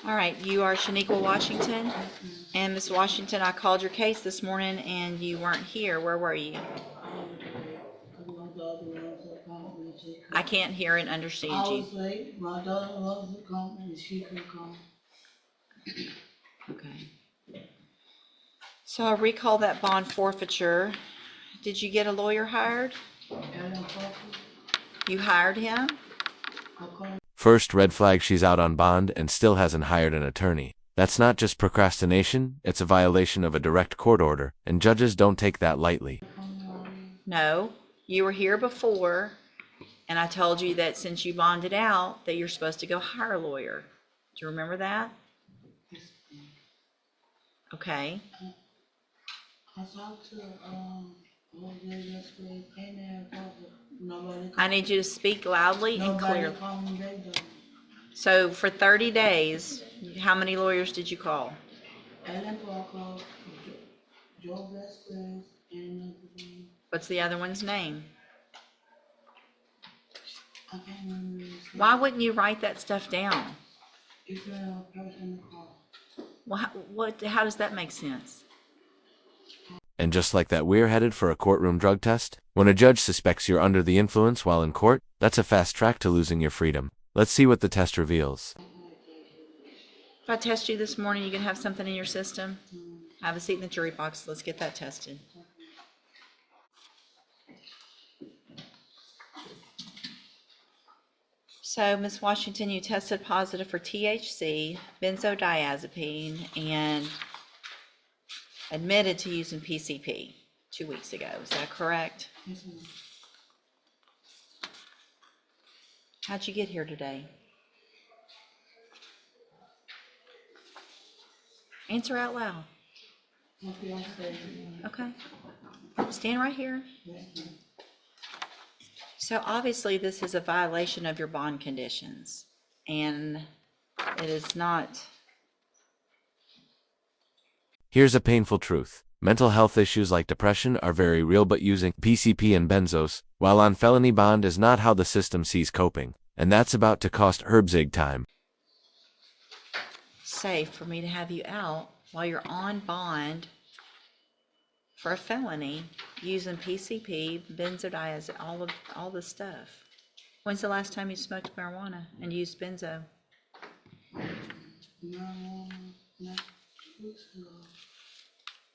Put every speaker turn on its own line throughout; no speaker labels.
All right, you are Shaniqua Washington. And Miss Washington, I called your case this morning and you weren't here. Where were you? I can't hear and understand
I
you.
was late. My daughter was to come and she couldn't come.
Okay. So I'll recall that bond forfeiture. Did you get a lawyer hired? You hired him?
First red flag, she's out on bond and still hasn't hired an attorney. That's not just procrastination, it's a violation of a direct court order, and judges don't take that lightly.
No, you were here before, and I told you that since you bonded out, that you're supposed to go hire a lawyer. Do you remember that? Okay.
I talked to yesterday, and nobody.
I need you to speak loudly and clearly.
Nobody called me back though.
So for 30 days, how many lawyers did you call?
Ellen Parker, Joe Vasquez, and another one.
What's the other one's name?
I can't remember his name.
Why wouldn't you write that stuff down?
It's a person to call.
Well, how does that make sense?
And just like that, we're headed for a courtroom drug test. When a judge suspects you're under the influence while in court, that's a fast track to losing your freedom. Let's see what the test reveals.
If I test you this morning, you can have something in your system. Have a seat in the jury box. Let's get that tested. So, Ms. Washington, you tested positive for THC, benzodiazepine, and admitted to using PCP 2 weeks ago. Is that correct?
Yes, ma'am.
How'd you get here today? Answer out loud.
My fiance.
Okay. Stand right here.
Yes, ma'am.
So obviously this is a violation of your bond conditions, and it is not.
Here's a painful truth. Mental health issues like depression are very real, but using PCP and benzos while on felony bond is not how the system sees coping, and that's about to cost Herbzig time.
Safe for me to have you out while you're on bond for a felony using PCP, benzodiazepine, all this stuff. When's the last time you smoked marijuana and used benzo?
No, not 2 weeks ago.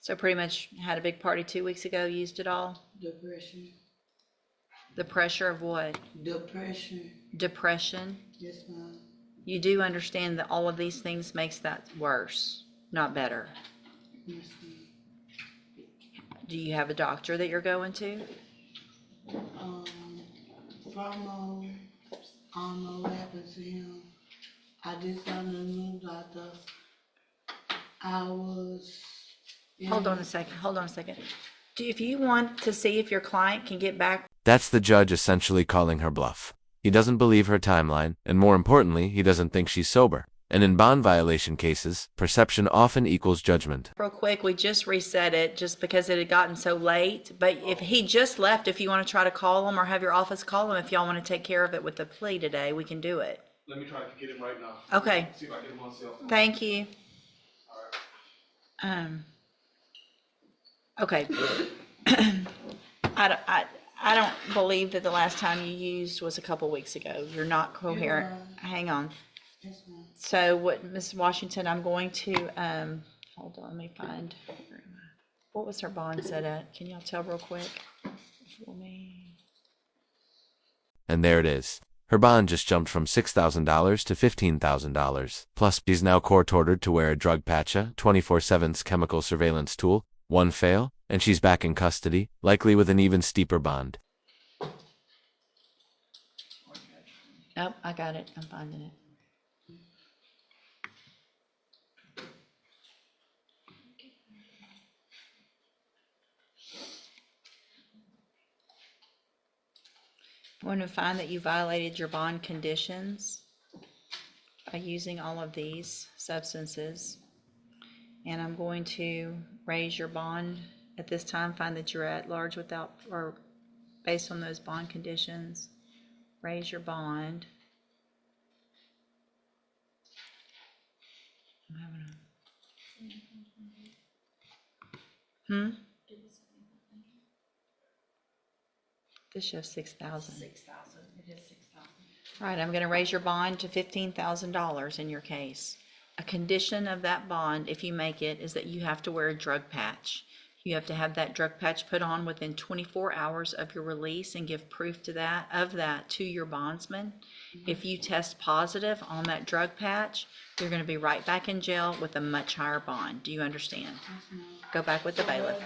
So pretty much had a big party 2 weeks ago, used it all?
Depression.
The pressure of what?
Depression.
Depression?
Yes, ma'am.
You do understand that all of these things makes that worse, not better.
Yes, ma'am.
Do you have a doctor that you're going to?
From I don't know what happened to him. I just got a new doctor. I was.
Hold on a second. If you want to see if your client can get back.
That's the judge essentially calling her bluff. He doesn't believe her timeline, and more importantly, he doesn't think she's sober. And in bond violation cases, perception often equals judgment.
Real quick, we just reset it just because it had gotten so late. But if he just left, if you want to try to call him or have your office call him, if y'all want to take care of it with the plea today, we can do it.
Let me try to get him right now.
Okay.
See if I can get him on cell phone.
Thank you.
All right.
Okay. I don't believe that the last time you used was a couple weeks ago. You're not coherent. Hang on.
Yes, ma'am.
So what, Ms. Washington, I'm going to, hold on, let me find, what was her bond set at? Can y'all tell real quick for me?
And there it is. Her bond just jumped from $6,000 to $15,000. Plus, she's now court-ordered to wear a drug patcha, 24/7's chemical surveillance tool. One fail, and she's back in custody, likely with an even steeper bond.
Nope, I got it. I'm finding it. I'm going to find that you violated your bond conditions by using all of these substances. And I'm going to raise your bond at this time, find that you're at large without, or based on those bond conditions, raise your bond I'm having a. This shows 6,000.
6,000, it is 6,000.
All right, I'm gonna raise your bond to $15,000 in your case. A condition of that bond, if you make it, is that you have to wear a drug patch. You have to have that drug patch put on within 24 hours of your release and give proof to that to your bondsman. If you test positive on that drug patch, you're gonna be right back in jail with a much higher bond. Do you understand? Go back with the bailiff.